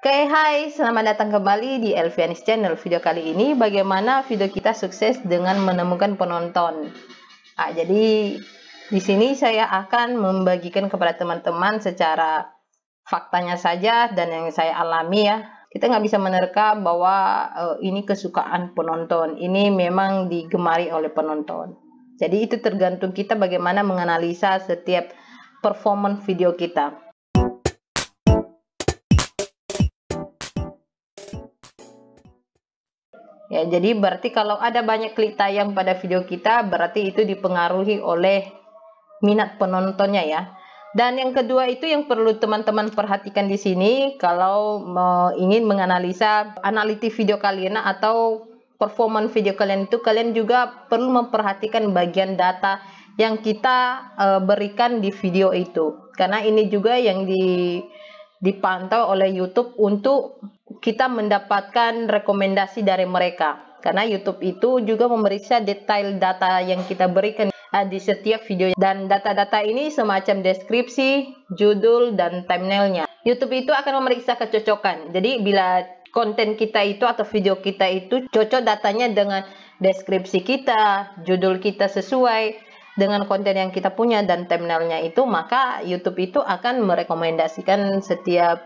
Oke, hai, selamat datang kembali di Elvianis Channel. Video kali ini bagaimana video kita sukses dengan menemukan penonton. Jadi di sini saya akan membagikan kepada teman-teman secara faktanya saja dan yang saya alami ya. Kita nggak bisa menerka bahwa ini kesukaan penonton. Ini memang digemari oleh penonton. Jadi itu tergantung kita bagaimana menganalisa setiap performance video kita. Ya, jadi berarti kalau ada banyak klik tayang pada video kita, berarti itu dipengaruhi oleh minat penontonnya ya. Dan yang kedua itu yang perlu teman-teman perhatikan di sini kalau ingin menganalisa analitik video kalian atau performance video kalian itu, kalian juga perlu memperhatikan bagian data yang kita berikan di video itu. Karena ini juga yang dipantau oleh YouTube untuk kita mendapatkan rekomendasi dari mereka. Karena YouTube itu juga memeriksa detail data yang kita berikan di setiap video. Dan data-data ini semacam deskripsi, judul, dan thumbnailnya. YouTube itu akan memeriksa kecocokan. Jadi bila konten kita itu atau video kita itu cocok datanya dengan deskripsi kita, judul kita sesuai dengan konten yang kita punya dan thumbnailnya itu, maka YouTube itu akan merekomendasikan setiap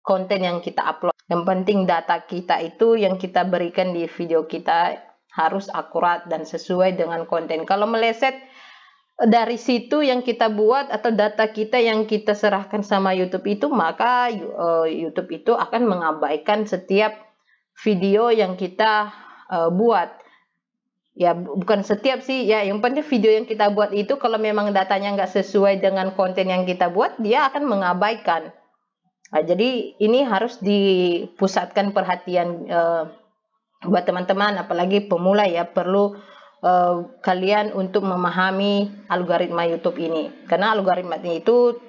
konten yang kita upload. Yang penting data kita itu yang kita berikan di video kita harus akurat dan sesuai dengan konten. Kalau meleset dari situ yang kita buat atau data kita yang kita serahkan sama YouTube itu, maka YouTube itu akan mengabaikan setiap video yang kita buat. Ya, bukan setiap sih, ya yang penting video yang kita buat itu kalau memang datanya nggak sesuai dengan konten yang kita buat, dia akan mengabaikan. Jadi ini harus dipusatkan perhatian buat teman-teman, apalagi pemula ya, perlu kalian untuk memahami algoritma YouTube ini. Karena algoritma itu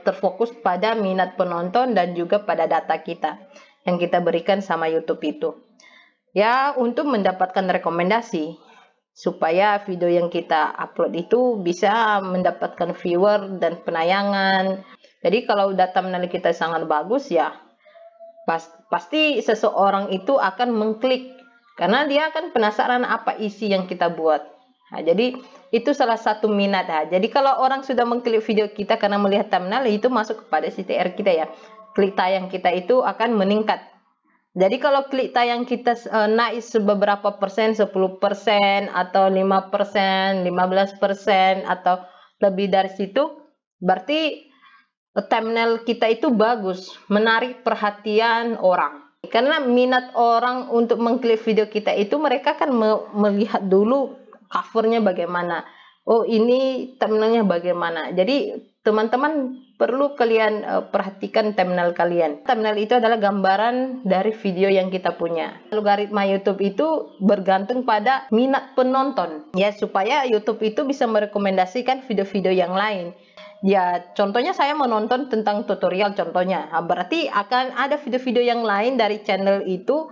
terfokus pada minat penonton dan juga pada data kita yang kita berikan sama YouTube itu. Ya, untuk mendapatkan rekomendasi supaya video yang kita upload itu bisa mendapatkan viewer dan penayangan. Jadi kalau data thumbnail kita sangat bagus ya, pasti seseorang itu akan mengklik karena dia akan penasaran apa isi yang kita buat. Jadi itu salah satu minat. Jadi kalau orang sudah mengklik video kita karena melihat thumbnail, itu masuk kepada CTR kita ya. Klik tayang kita itu akan meningkat. Jadi kalau klik tayang kita naik beberapa persen, 10% atau 5%, 15% atau lebih dari situ, berarti thumbnail kita itu bagus, menarik perhatian orang. Karena minat orang untuk mengklik video kita itu, mereka kan melihat dulu covernya bagaimana. Oh, ini thumbnailnya bagaimana. Jadi teman-teman perlu kalian perhatikan thumbnail kalian. Thumbnail itu adalah gambaran dari video yang kita punya. Algoritma YouTube itu bergantung pada minat penonton ya, supaya YouTube itu bisa merekomendasikan video-video yang lain. Ya, contohnya saya menonton tentang tutorial contohnya. Berarti akan ada video-video yang lain dari channel itu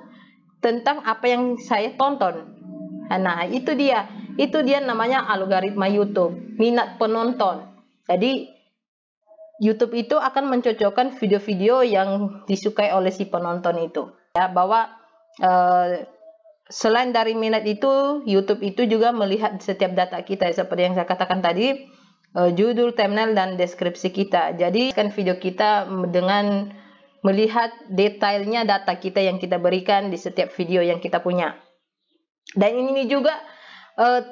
tentang apa yang saya tonton. Nah, itu dia namanya algoritma YouTube, minat penonton. Jadi YouTube itu akan mencocokkan video-video yang disukai oleh si penonton itu. Ya, bahwa selain dari minat itu, YouTube itu juga melihat setiap data kita seperti yang saya katakan tadi, judul, thumbnail, dan deskripsi kita. Jadi kan video kita dengan melihat detailnya data kita yang kita berikan di setiap video yang kita punya. Dan ini juga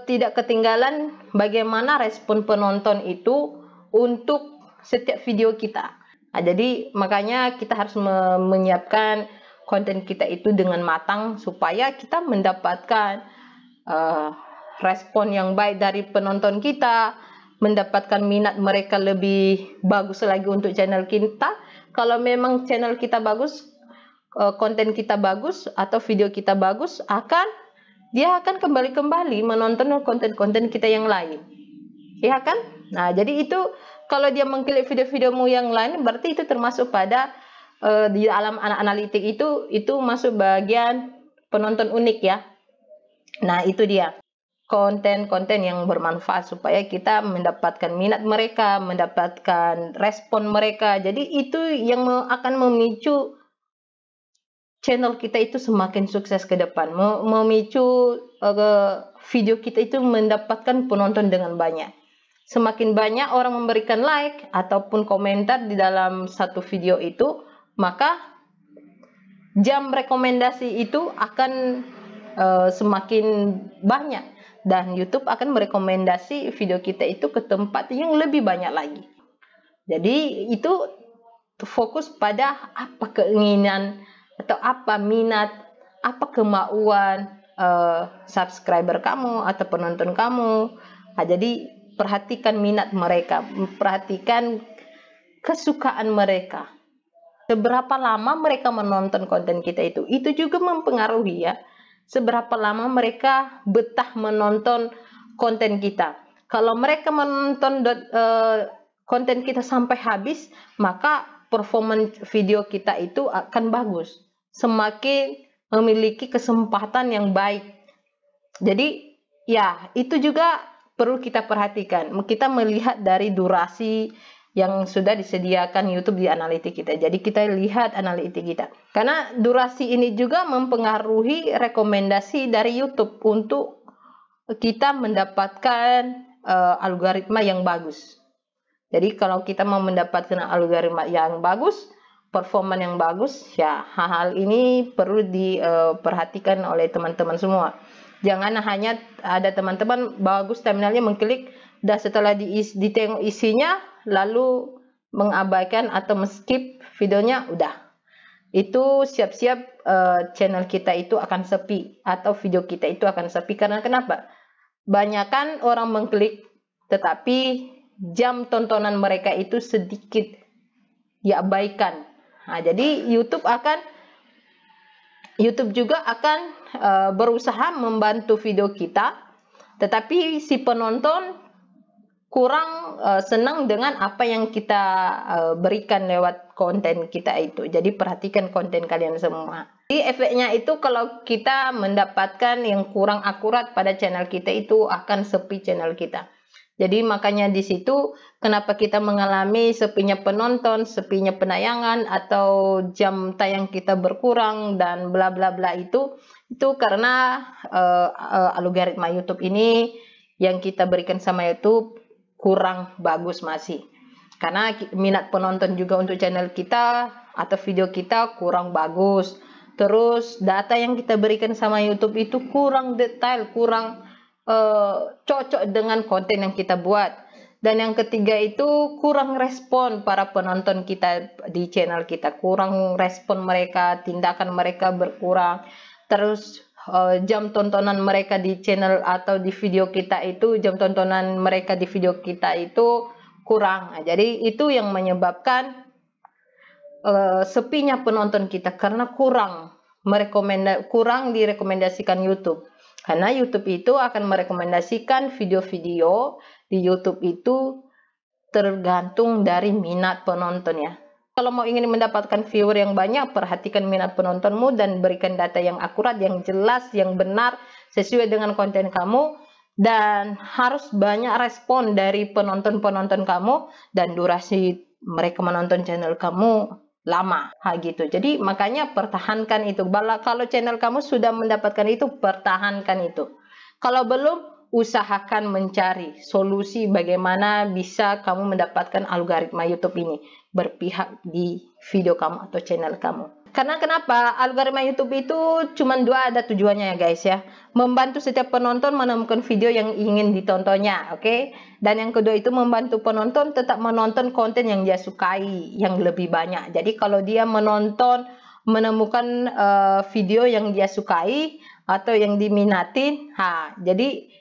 tidak ketinggalan bagaimana respon penonton itu untuk setiap video kita. Jadi makanya kita harus menyiapkan konten kita itu dengan matang supaya kita mendapatkan respon yang baik dari penonton kita, mendapatkan minat mereka lebih bagus lagi untuk channel kita. Kalau memang channel kita bagus, konten kita bagus atau video kita bagus, dia akan kembali menonton konten-konten kita yang lain. Ya kan? Nah, jadi itu kalau dia mengklik video-videomu yang lain, berarti itu termasuk pada di dalam analitik itu masuk bagian penonton unik ya. Nah, itu dia. konten-konten yang bermanfaat supaya kita mendapatkan minat mereka, mendapatkan respon mereka. Jadi itu yang akan memicu channel kita itu semakin sukses ke depan, memicu video kita itu mendapatkan penonton dengan banyak. Semakin banyak orang memberikan like ataupun komentar di dalam satu video itu, maka jam rekomendasi itu akan semakin banyak dan YouTube akan merekomendasi video kita itu ke tempat yang lebih banyak lagi. Jadi itu fokus pada apa keinginan atau apa minat, apa kemauan subscriber kamu atau penonton kamu. Nah, jadi perhatikan minat mereka, perhatikan kesukaan mereka. Seberapa lama mereka menonton konten kita itu juga mempengaruhi ya. Seberapa lama mereka betah menonton konten kita. Kalau mereka menonton konten kita sampai habis, maka performance video kita itu akan bagus. Semakin memiliki kesempatan yang baik. Jadi ya itu juga perlu kita perhatikan. Kita melihat dari durasi yang sudah disediakan YouTube di analitik kita. Jadi kita lihat analitik kita. Karena durasi ini juga mempengaruhi rekomendasi dari YouTube untuk kita mendapatkan algoritma yang bagus. Jadi kalau kita mau mendapatkan algoritma yang bagus, performa yang bagus, ya hal-hal ini perlu diperhatikan oleh teman-teman semua. Jangan hanya ada teman-teman bagus thumbnailnya mengklik, dan setelah ditengok isinya, lalu mengabaikan atau skip videonya, udah. Itu siap-siap channel kita itu akan sepi, atau video kita itu akan sepi. Karena kenapa? Banyakan orang mengklik, tetapi jam tontonan mereka itu sedikit diabaikan. Nah, jadi YouTube juga akan berusaha membantu video kita, tetapi si penonton kurang senang dengan apa yang kita berikan lewat konten kita itu. Jadi perhatikan konten kalian semua. Jadi efeknya itu kalau kita mendapatkan yang kurang akurat pada channel kita itu akan sepi channel kita. Jadi makanya di situ kenapa kita mengalami sepinya penonton, sepinya penayangan atau jam tayang kita berkurang dan bla bla bla itu karena algoritma YouTube ini yang kita berikan sama YouTube kurang bagus masih. Karena minat penonton juga untuk channel kita atau video kita kurang bagus. Terus data yang kita berikan sama YouTube itu kurang detail, kurang cocok dengan konten yang kita buat. Dan yang ketiga itu kurang respon para penonton kita di channel kita, kurang respon mereka, tindakan mereka berkurang. Terus jam tontonan mereka di channel atau di video kita itu, jam tontonan mereka di video kita itu kurang. Nah, jadi itu yang menyebabkan sepinya penonton kita karena kurang direkomendasikan YouTube. Karena YouTube itu akan merekomendasikan video-video di YouTube itu tergantung dari minat penontonnya. Kalau mau ingin mendapatkan viewer yang banyak, perhatikan minat penontonmu dan berikan data yang akurat, yang jelas, yang benar, sesuai dengan konten kamu. Dan harus banyak respon dari penonton-penonton kamu dan durasi mereka menonton channel kamu lama, gitu. Jadi makanya pertahankan itu. Kalau channel kamu sudah mendapatkan itu, pertahankan itu. Kalau belum, usahakan mencari solusi bagaimana bisa kamu mendapatkan algoritma YouTube ini berpihak di video kamu atau channel kamu. Karena kenapa? Algoritma YouTube itu cuma dua ada tujuannya ya guys ya. Membantu setiap penonton menemukan video yang ingin ditontonnya, oke? Dan yang kedua itu membantu penonton tetap menonton konten yang dia sukai, yang lebih banyak. Jadi kalau dia menemukan video yang dia sukai atau yang diminatin, jadi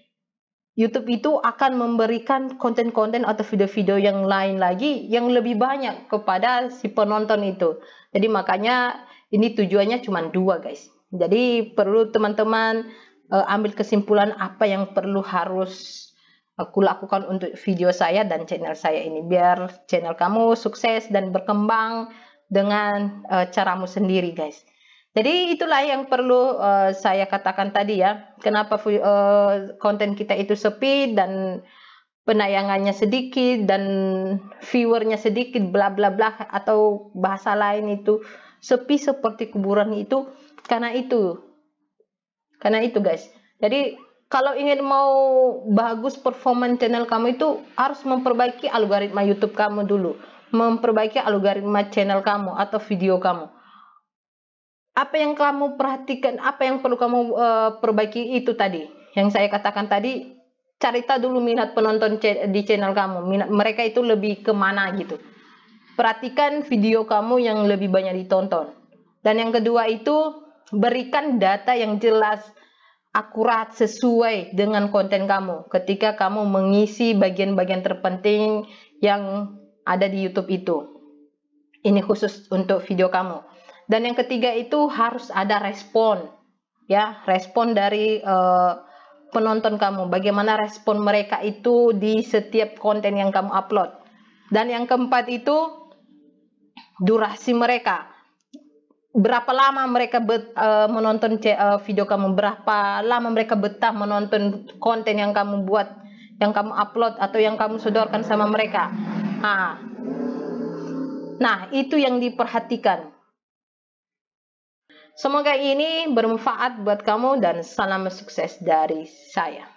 YouTube itu akan memberikan konten-konten atau video-video yang lain lagi yang lebih banyak kepada si penonton itu. Jadi makanya ini tujuannya cuma dua guys. Jadi perlu teman-teman ambil kesimpulan apa yang harus aku lakukan untuk video saya dan channel saya ini. Biar channel kamu sukses dan berkembang dengan caramu sendiri guys. Jadi itulah yang perlu saya katakan tadi ya. Kenapa konten kita itu sepi dan penayangannya sedikit dan viewernya sedikit, bla bla bla, atau bahasa lain itu sepi seperti kuburan itu karena itu guys. Jadi kalau ingin mau bagus performa channel kamu itu harus memperbaiki algoritma YouTube kamu dulu, memperbaiki algoritma channel kamu atau video kamu. Apa yang kamu perhatikan, apa yang perlu kamu perbaiki itu tadi, yang saya katakan tadi. Cari tahu dulu minat penonton di channel kamu, minat mereka itu lebih kemana gitu. Perhatikan video kamu yang lebih banyak ditonton. Dan yang kedua itu, berikan data yang jelas, akurat, sesuai dengan konten kamu ketika kamu mengisi bagian-bagian terpenting yang ada di YouTube itu. Ini khusus untuk video kamu. Dan yang ketiga itu harus ada respon, ya, respon dari penonton kamu, bagaimana respon mereka itu di setiap konten yang kamu upload. Dan yang keempat itu durasi mereka, berapa lama mereka menonton video kamu, berapa lama mereka betah menonton konten yang kamu buat, yang kamu upload atau yang kamu sodorkan sama mereka. Nah itu yang diperhatikan. Semoga ini bermanfaat buat kamu dan salam sukses dari saya.